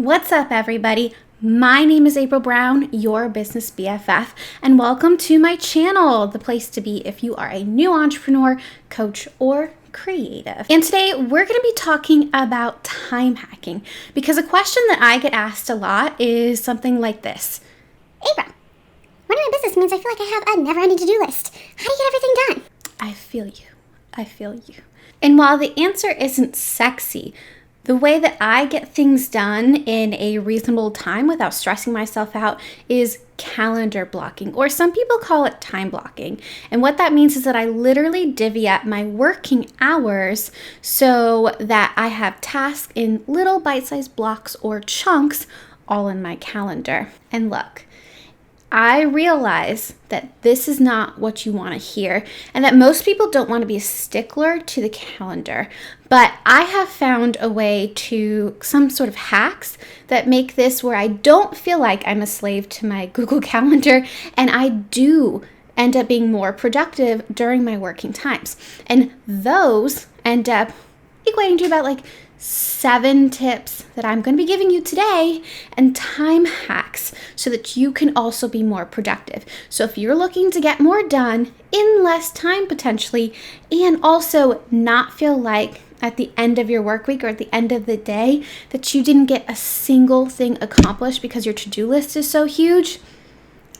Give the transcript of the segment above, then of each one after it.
What's up, everybody? My name is April Brown, your business BFF, and welcome to my channel, the place to be if you are a new entrepreneur, coach, or creative. And today we're going to be talking about time hacking because a question that I get asked a lot is something like this. April, running my business means I feel like I have a never-ending to-do list. How do you get everything done? I feel you. And while the answer isn't sexy, the way that I get things done in a reasonable time without stressing myself out is calendar blocking, or some people call it time blocking. And what that means is that I literally divvy up my working hours so that I have tasks in little bite-sized blocks or chunks all in my calendar. And look, I realize that this is not what you want to hear and that most people don't want to be a stickler to the calendar. But I have found a way to some sort of hacks that make this where I don't feel like I'm a slave to my Google Calendar, and I do end up being more productive during my working times. And those end up equating to about 7 tips that I'm going to be giving you today and time hacks so that you can also be more productive. So if you're looking to get more done in less time potentially, and also not feel like at the end of your work week or at the end of the day that you didn't get a single thing accomplished because your to-do list is so huge,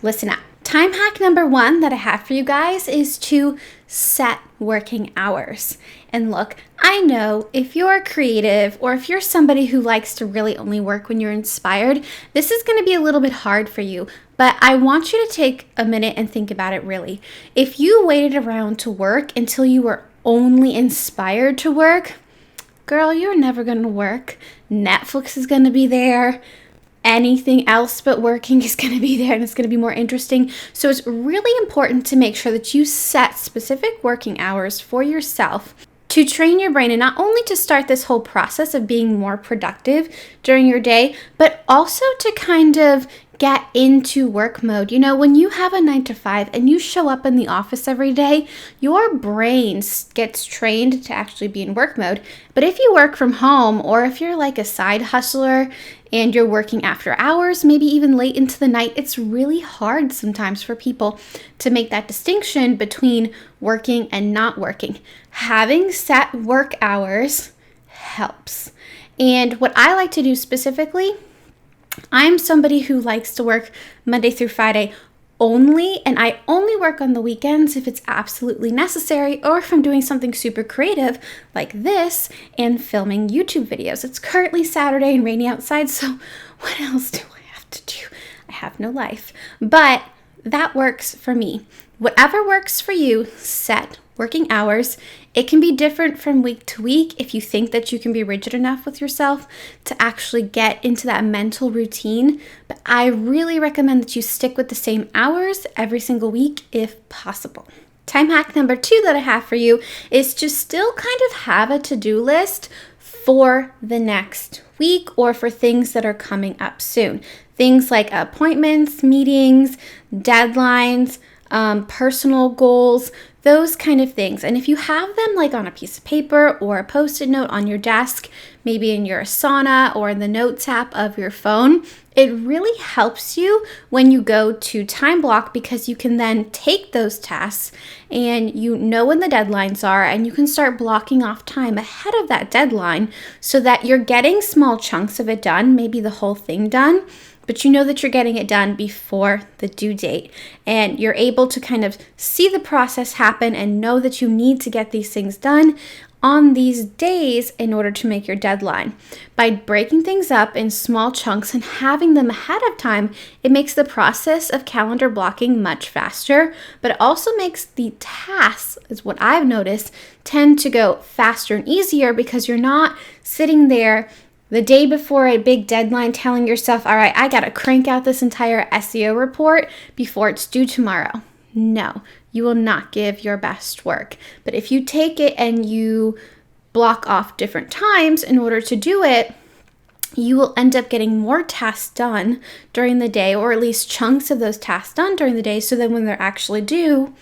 listen up. Time hack number 1 that I have for you guys is to set working hours. And look, I know if you're creative or if you're somebody who likes to really only work when you're inspired, this is going to be a little bit hard for you. But I want you to take a minute and think about it really. If you waited around to work until you were only inspired to work, girl, you're never going to work. Netflix is going to be there. Anything else but working is going to be there, and it's going to be more interesting. So it's really important to make sure that you set specific working hours for yourself to train your brain, and not only to start this whole process of being more productive during your day, but also to kind of get into work mode. You know, when you have a 9 to 5 and you show up in the office every day, your brain gets trained to actually be in work mode. But if you work from home, or if you're like a side hustler and you're working after hours, maybe even late into the night, it's really hard sometimes for people to make that distinction between working and not working. Having set work hours helps. And what I like to do specifically, I'm somebody who likes to work Monday through Friday only, and I only work on the weekends if it's absolutely necessary, or if I'm doing something super creative like this and filming YouTube videos. It's currently Saturday and rainy outside, so what else do I have to do? I have no life. But that works for me. Whatever works for you, set working hours. It can be different from week to week if you think that you can be rigid enough with yourself to actually get into that mental routine. But I really recommend that you stick with the same hours every single week if possible. Time hack number 2 that I have for you is to still kind of have a to-do list for the next week or for things that are coming up soon. Things like appointments, meetings, deadlines, personal goals, those kind of things. And if you have them on a piece of paper or a Post-it note on your desk, maybe in your Asana or in the Notes app of your phone, it really helps you when you go to time block, because you can then take those tasks and you know when the deadlines are, and you can start blocking off time ahead of that deadline so that you're getting small chunks of it done, maybe the whole thing done, but you know that you're getting it done before the due date, and you're able to kind of see the process happen and know that you need to get these things done on these days in order to make your deadline. By breaking things up in small chunks and having them ahead of time, it makes the process of calendar blocking much faster, but it also makes the tasks, is what I've noticed, tend to go faster and easier, because you're not sitting there the day before a big deadline telling yourself, all right, I got to crank out this entire SEO report before it's due tomorrow. No, you will not give your best work. But if you take it and you block off different times in order to do it, you will end up getting more tasks done during the day, or at least chunks of those tasks done during the day, so that when they're actually due,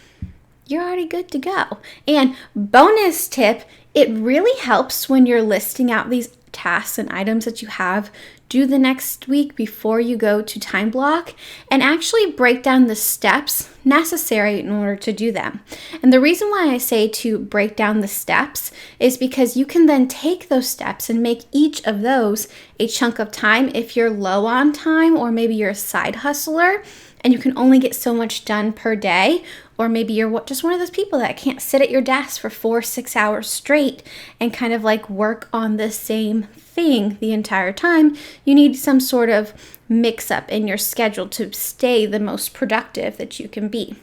you're already good to go. And bonus tip, it really helps when you're listing out these tasks and items that you have due the next week before you go to time block, and actually break down the steps necessary in order to do them. And the reason why I say to break down the steps is because you can then take those steps and make each of those a chunk of time if you're low on time, or maybe you're a side hustler and you can only get so much done per day. Or maybe you're just one of those people that can't sit at your desk for 4-6 hours straight and kind of like work on the same thing the entire time. You need some sort of mix up in your schedule to stay the most productive that you can be.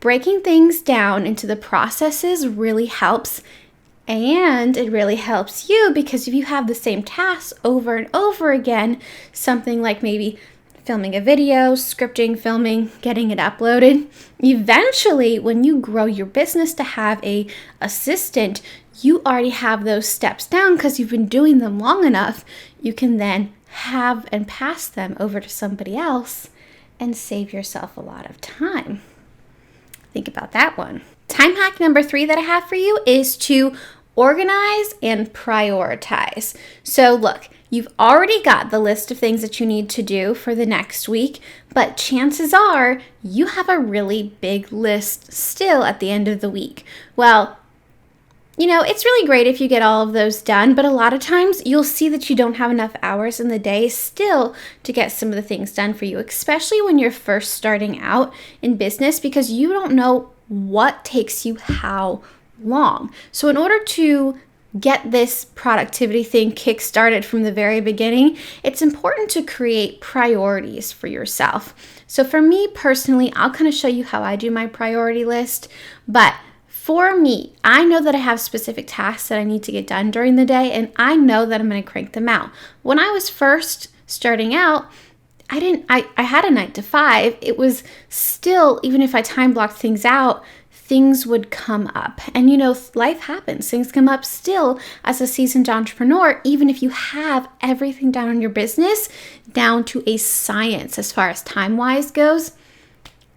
Breaking things down into the processes really helps. And it really helps you because if you have the same tasks over and over again, something like maybe filming a video, scripting, filming, getting it uploaded. Eventually, when you grow your business to have a assistant, you already have those steps down because you've been doing them long enough. You can then have and pass them over to somebody else and save yourself a lot of time. Think about that one. Time hack number 3 that I have for you is to organize and prioritize. So look, you've already got the list of things that you need to do for the next week, but chances are you have a really big list still at the end of the week. Well, it's really great if you get all of those done, but a lot of times you'll see that you don't have enough hours in the day still to get some of the things done for you, especially when you're first starting out in business because you don't know what takes you how long. So in order to get this productivity thing kick-started from the very beginning, it's important to create priorities for yourself. So for me personally, I'll kind of show you how I do my priority list, but for me, I know that I have specific tasks that I need to get done during the day, and I know that I'm going to crank them out. When I was first starting out, I had a 9 to 5. It was still, even if I time blocked things out, things would come up. And life happens. Things come up still as a seasoned entrepreneur, even if you have everything down on your business, down to a science as far as time-wise goes.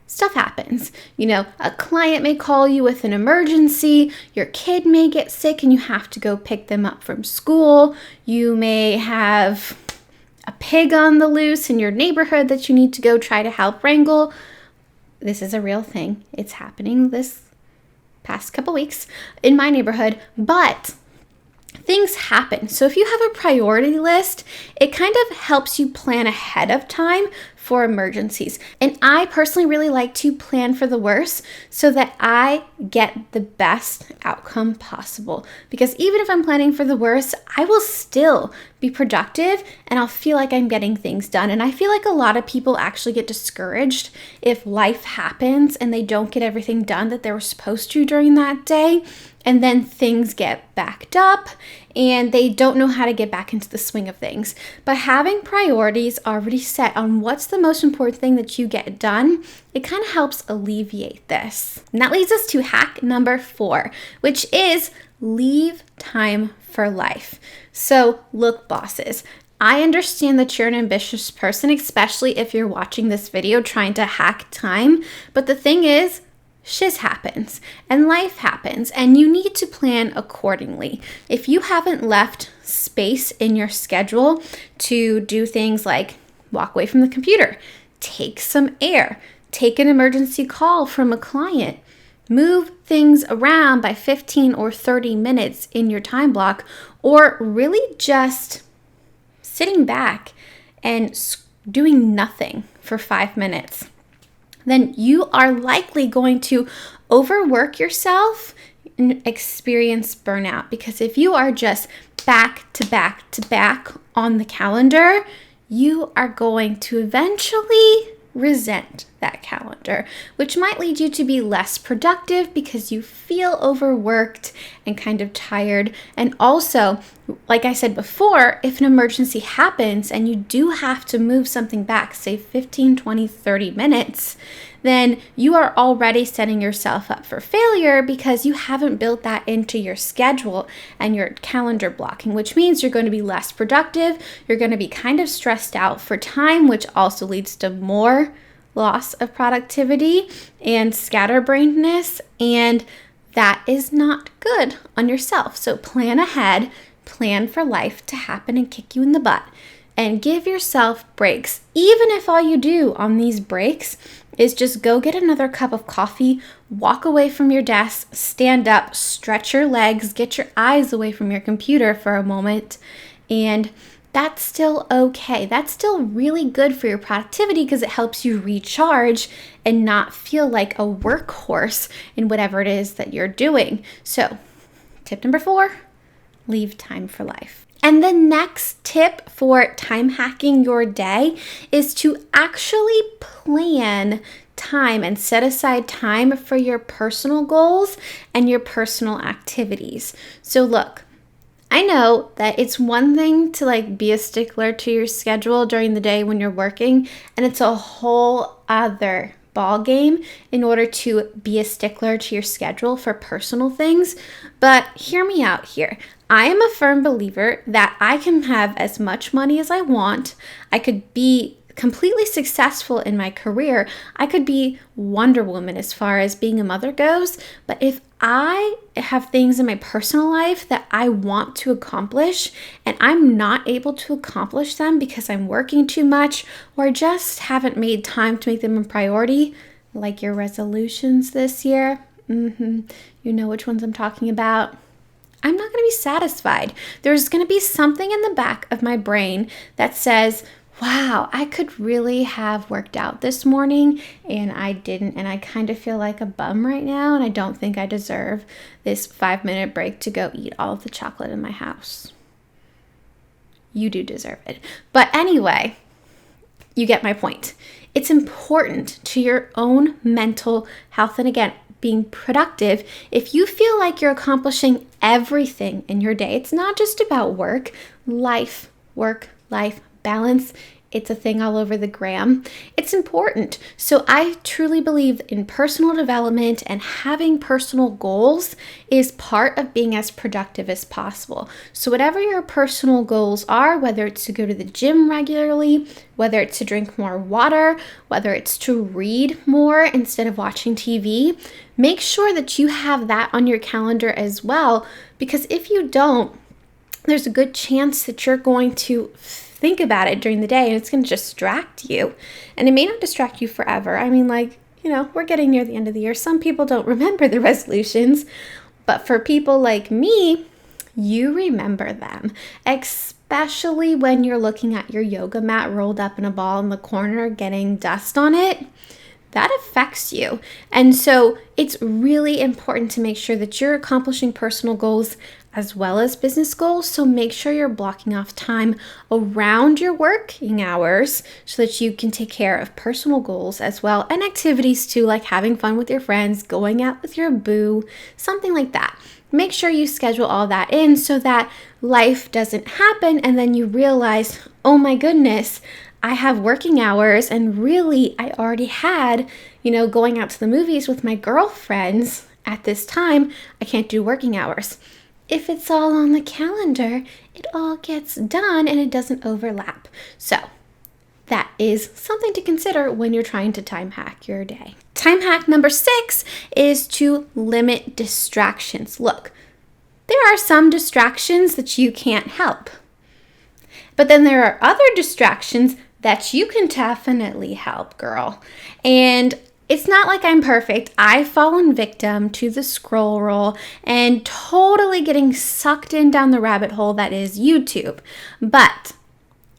Stuff happens. A client may call you with an emergency, your kid may get sick and you have to go pick them up from school. You may have a pig on the loose in your neighborhood that you need to go try to help wrangle. This is a real thing. It's happening this past couple weeks in my neighborhood, but things happen. So if you have a priority list, it kind of helps you plan ahead of time for emergencies. And I personally really like to plan for the worst so that I get the best outcome possible. Because even if I'm planning for the worst, I will still be productive and I'll feel like I'm getting things done. And I feel like a lot of people actually get discouraged if life happens and they don't get everything done that they were supposed to during that day. And then things get backed up and they don't know how to get back into the swing of things. But having priorities already set on what's the most important thing that you get done, it kind of helps alleviate this. And that leads us to hack number 4, which is leave time for life. So look, bosses, I understand that you're an ambitious person, especially if you're watching this video trying to hack time. But the thing is, shiz happens and life happens and you need to plan accordingly. If you haven't left space in your schedule to do things like walk away from the computer, take some air, take an emergency call from a client, move things around by 15 or 30 minutes in your time block, or really just sitting back and doing nothing for 5 minutes, then you are likely going to overwork yourself and experience burnout. Because if you are just back to back to back on the calendar, you are going to eventually resent that calendar, which might lead you to be less productive because you feel overworked and kind of tired. And also, like I said before, if an emergency happens and you do have to move something back, say 15, 20, 30 minutes, then you are already setting yourself up for failure because you haven't built that into your schedule and your calendar blocking, which means you're going to be less productive. You're going to be kind of stressed out for time, which also leads to more loss of productivity and scatterbrainedness, and that is not good on yourself. So plan ahead, plan for life to happen and kick you in the butt. And give yourself breaks, even if all you do on these breaks is just go get another cup of coffee, walk away from your desk, stand up, stretch your legs, get your eyes away from your computer for a moment, and that's still okay. That's still really good for your productivity because it helps you recharge and not feel like a workhorse in whatever it is that you're doing. So, tip number 4, leave time for life. And the next tip for time hacking your day is to actually plan time and set aside time for your personal goals and your personal activities. So look, I know that it's one thing to be a stickler to your schedule during the day when you're working, and it's a whole other ball game in order to be a stickler to your schedule for personal things. But hear me out here. I am a firm believer that I can have as much money as I want. I could be completely successful in my career. I could be Wonder Woman as far as being a mother goes. But if I have things in my personal life that I want to accomplish and I'm not able to accomplish them because I'm working too much or just haven't made time to make them a priority, like your resolutions this year, you know which ones I'm talking about, I'm not going to be satisfied. There's going to be something in the back of my brain that says, wow, I could really have worked out this morning and I didn't, and I kind of feel like a bum right now, and I don't think I deserve this 5-minute break to go eat all of the chocolate in my house. You do deserve it. But anyway, you get my point. It's important to your own mental health, and again, being productive. If you feel like you're accomplishing everything in your day, it's not just about work, life balance. It's a thing all over the gram. It's important. So I truly believe in personal development, and having personal goals is part of being as productive as possible. So whatever your personal goals are, whether it's to go to the gym regularly, whether it's to drink more water, whether it's to read more instead of watching TV, make sure that you have that on your calendar as well, because if you don't, there's a good chance that you're going to think about it during the day and it's going to distract you. And it may not distract you forever. I mean, we're getting near the end of the year. Some people don't remember the resolutions, but for people like me, you remember them, especially when you're looking at your yoga mat rolled up in a ball in the corner, getting dust on it. That affects you. And so it's really important to make sure that you're accomplishing personal goals as well as business goals. So make sure you're blocking off time around your working hours so that you can take care of personal goals as well, and activities too, like having fun with your friends, going out with your boo, something like that. Make sure you schedule all that in so that life doesn't happen and then you realize, oh my goodness, I have working hours, and really I already had, going out to the movies with my girlfriends at this time. I can't do working hours. If it's all on the calendar, it all gets done and it doesn't overlap. So that is something to consider when you're trying to time hack your day. Time hack number 6 is to limit distractions. Look, there are some distractions that you can't help. But then there are other distractions that you can definitely help, girl. And it's not like I'm perfect. I've fallen victim to the scroll roll and totally getting sucked in down the rabbit hole that is YouTube. But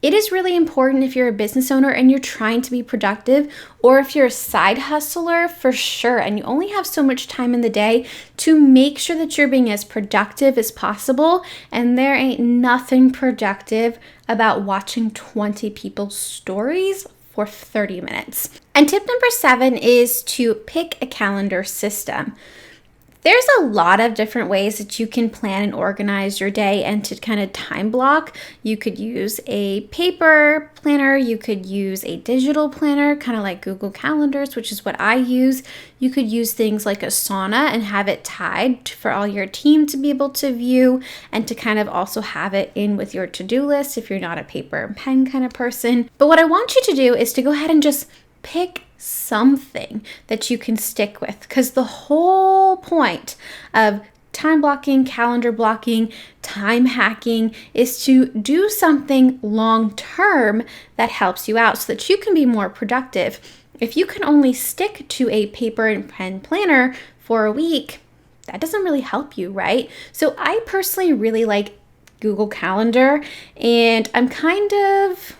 it is really important if you're a business owner and you're trying to be productive, or if you're a side hustler for sure, and you only have so much time in the day, to make sure that you're being as productive as possible. And there ain't nothing productive about watching 20 people's stories for 30 minutes. And tip number 7 is to pick a calendar system. There's a lot of different ways that you can plan and organize your day and to kind of time block. You could use a paper planner. You could use a digital planner, kind of like Google Calendars, which is what I use. You could use things like Asana and have it tied for all your team to be able to view, and to kind of also have it in with your to-do list if you're not a paper and pen kind of person. But what I want you to do is to go ahead and just pick something that you can stick with, because the whole point of time blocking, calendar blocking, time hacking is to do something long term that helps you out so that you can be more productive. If you can only stick to a paper and pen planner for a week, that doesn't really help you, right? So I personally really like Google Calendar, and I'm kind of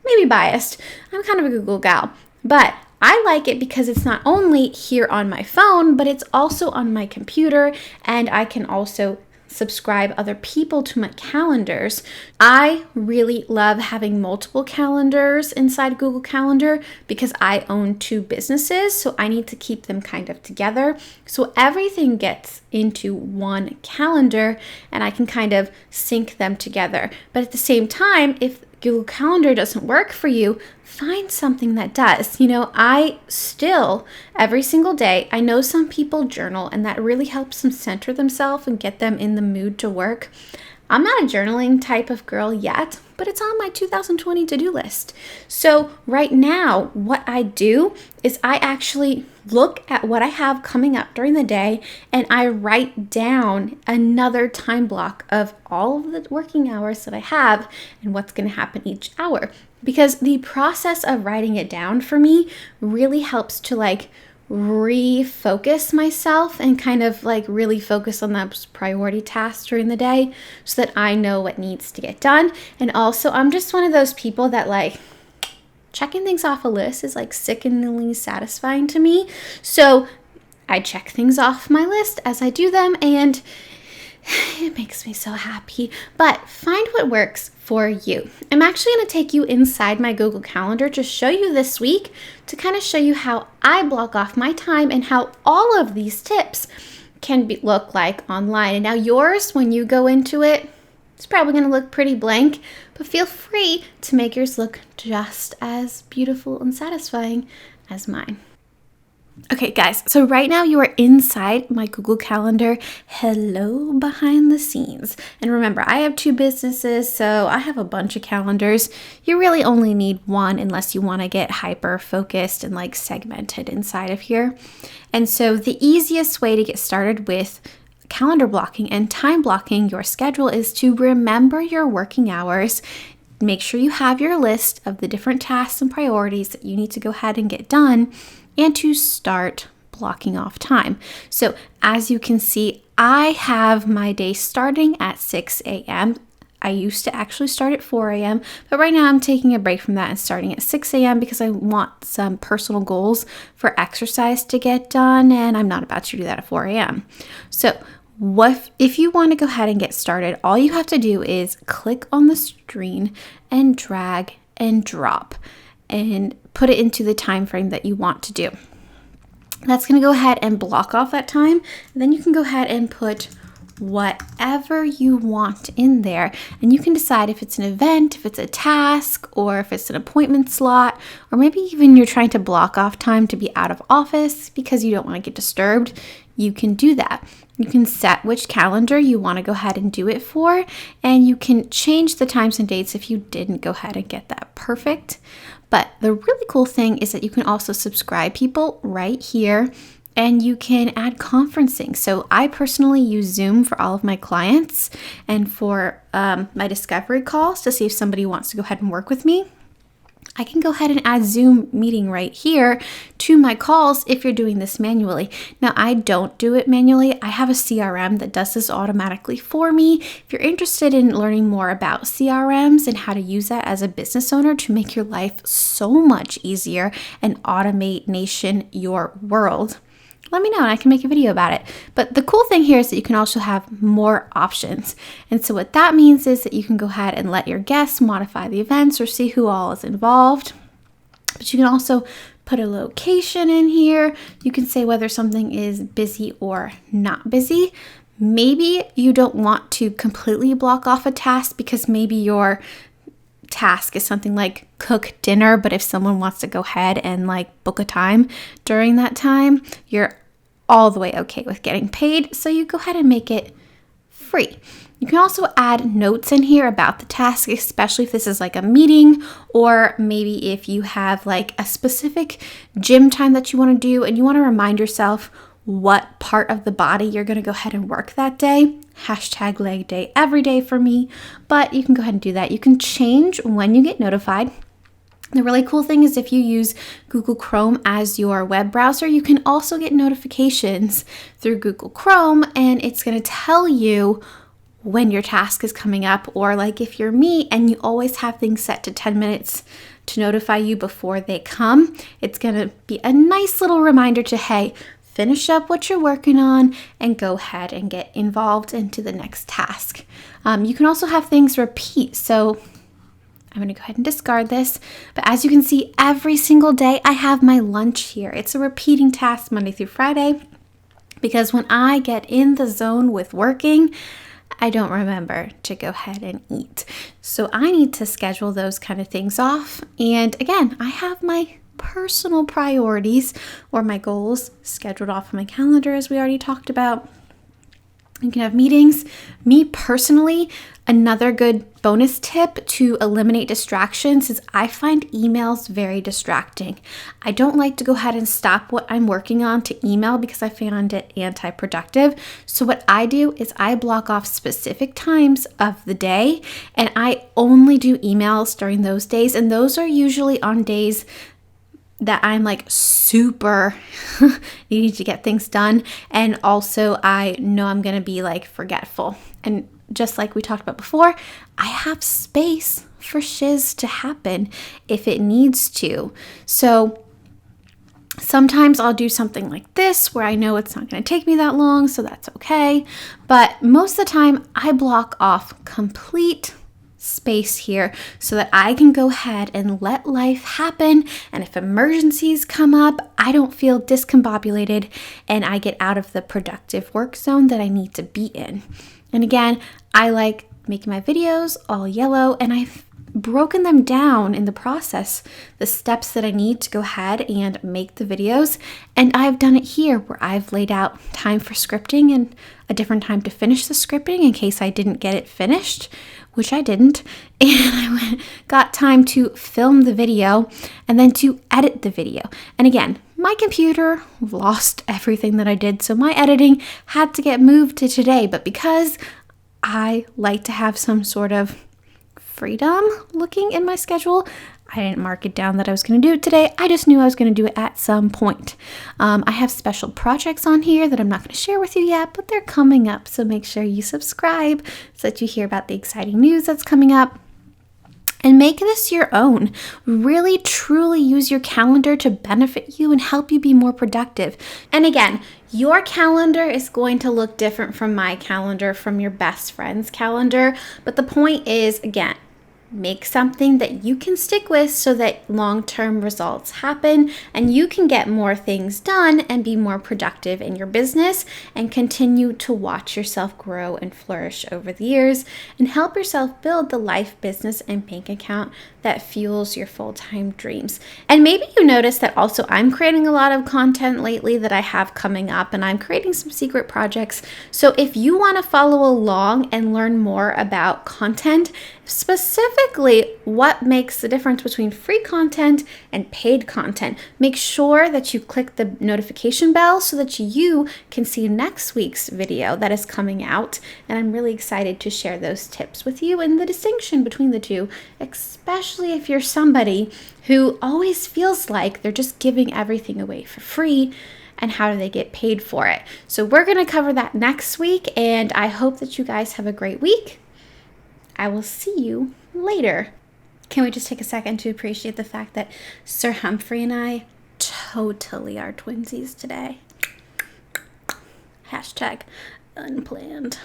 maybe biased. I'm kind of a Google gal, but I like it because it's not only here on my phone, but it's also on my computer, and I can also subscribe other people to my calendars. I really love having multiple calendars inside Google Calendar because I own 2 businesses, so I need to keep them kind of together. So everything gets into one calendar and I can kind of sync them together. But at the same time, if Google Calendar doesn't work for you, find something that does. I still, every single day, I know some people journal and that really helps them center themselves and get them in the mood to work. I'm not a journaling type of girl yet, but it's on my 2020 to-do list. So right now, what I do is I actually look at what I have coming up during the day and I write down another time block of all of the working hours that I have and what's going to happen each hour. Because the process of writing it down for me really helps to refocus myself and kind of really focus on those priority tasks during the day so that I know what needs to get done. And also, I'm just one of those people that checking things off a list is sickeningly satisfying to me. So I check things off my list as I do them, and it makes me so happy. But find what works for you. I'm actually going to take you inside my Google Calendar to show you this week, to kind of show you how I block off my time and how all of these tips can look like online. And now yours, when you go into it, it's probably going to look pretty blank, but feel free to make yours look just as beautiful and satisfying as mine. Okay, guys, so right now you are inside my Google Calendar. Hello, behind the scenes. And remember, I have 2 businesses, so I have a bunch of calendars. You really only need one unless you want to get hyper-focused and segmented inside of here. And so the easiest way to get started with calendar blocking and time blocking your schedule is to remember your working hours. Make sure you have your list of the different tasks and priorities that you need to go ahead and get done, and to start blocking off time. So as you can see, I have my day starting at 6 a.m. I used to actually start at 4 a.m., but right now I'm taking a break from that and starting at 6 a.m. because I want some personal goals for exercise to get done, and I'm not about to do that at 4 a.m. So if you want to go ahead and get started, all you have to do is click on the screen and drag and drop and put it into the time frame that you want to do. That's going to go ahead and block off that time. And then you can go ahead and put whatever you want in there. And you can decide if it's an event, if it's a task, or if it's an appointment slot, or maybe even you're trying to block off time to be out of office because you don't want to get disturbed. You can do that. You can set which calendar you want to go ahead and do it for, and you can change the times and dates if you didn't go ahead and get that perfect. But the really cool thing is that you can also subscribe people right here, and you can add conferencing. So I personally use Zoom for all of my clients and for my discovery calls to see if somebody wants to go ahead and work with me. I can go ahead and add Zoom meeting right here to my calls if you're doing this manually. Now, I don't do it manually. I have a CRM that does this automatically for me. If you're interested in learning more about CRMs and how to use that as a business owner to make your life so much easier and automate your world, let me know and I can make a video about it. But the cool thing here is that you can also have more options. And so what that means is that you can go ahead and let your guests modify the events or see who all is involved. But you can also put a location in here. You can say whether something is busy or not busy. Maybe you don't want to completely block off a task because maybe your task is something like cook dinner, but if someone wants to go ahead and book a time during that time, you're all the way okay with getting paid. So you go ahead and make it free. You can also add notes in here about the task, especially if this is a meeting, or maybe if you have a specific gym time that you want to do and you want to remind yourself what part of the body you're going to go ahead and work that day. Hashtag leg day every day for me, but you can go ahead and do that. You can change when you get notified. The really cool thing is if you use Google Chrome as your web browser, you can also get notifications through Google Chrome, and it's going to tell you when your task is coming up. Or like if you're me and you always have things set to 10 minutes to notify you before they come, it's going to be a nice little reminder to, hey, finish up what you're working on and go ahead and get involved into the next task. You can also have things repeat. So I'm going to go ahead and discard this. But as you can see, every single day I have my lunch here. It's a repeating task Monday through Friday, because when I get in the zone with working, I don't remember to go ahead and eat. So I need to schedule those kind of things off. And again, I have my personal priorities or my goals scheduled off on my calendar, as we already talked about. You can have meetings. Me personally, another good bonus tip to eliminate distractions is I find emails very distracting. I don't like to go ahead and stop what I'm working on to email because I find it anti-productive. So what I do is I block off specific times of the day, and I only do emails during those days. And those are usually on days that I'm like super needing to get things done. And also I know I'm going to be like forgetful. And just like we talked about before, I have space for shiz to happen if it needs to. So sometimes I'll do something like this where I know it's not going to take me that long, so that's okay. But most of the time I block off complete space here so that I can go ahead and let life happen. And if emergencies come up, I don't feel discombobulated and I get out of the productive work zone that I need to be in. And again, I like making my videos all yellow, and I've broken them down in the process, the steps that I need to go ahead and make the videos. And I've done it here where I've laid out time for scripting and a different time to finish the scripting in case I didn't get it finished, which I didn't. And I got time to film the video and then to edit the video. And again, my computer lost everything that I did, so my editing had to get moved to today. But because I like to have some sort of freedom looking in my schedule, I didn't mark it down that I was going to do it today. I just knew I was going to do it at some point. I have special projects on here that I'm not going to share with you yet, but they're coming up. So make sure you subscribe so that you hear about the exciting news that's coming up. And make this your own. Really, truly use your calendar to benefit you and help you be more productive. And again, your calendar is going to look different from my calendar, from your best friend's calendar. But the point is, again, make something that you can stick with so that long-term results happen and you can get more things done and be more productive in your business and continue to watch yourself grow and flourish over the years and help yourself build the life, business, and bank account that fuels your full-time dreams. And maybe you notice that also I'm creating a lot of content lately that I have coming up, and I'm creating some secret projects. So if you want to follow along and learn more about content, specifically what makes the difference between free content and paid content, make sure that you click the notification bell so that you can see next week's video that is coming out. And I'm really excited to share those tips with you and the distinction between the two, especially if you're somebody who always feels like they're just giving everything away for free. And how do they get paid for it? So we're going to cover that next week, and I hope that you guys have a great week. I will see you later. Can we just take a second to appreciate the fact that Sir Humphrey and I totally are twinsies today? Hashtag unplanned.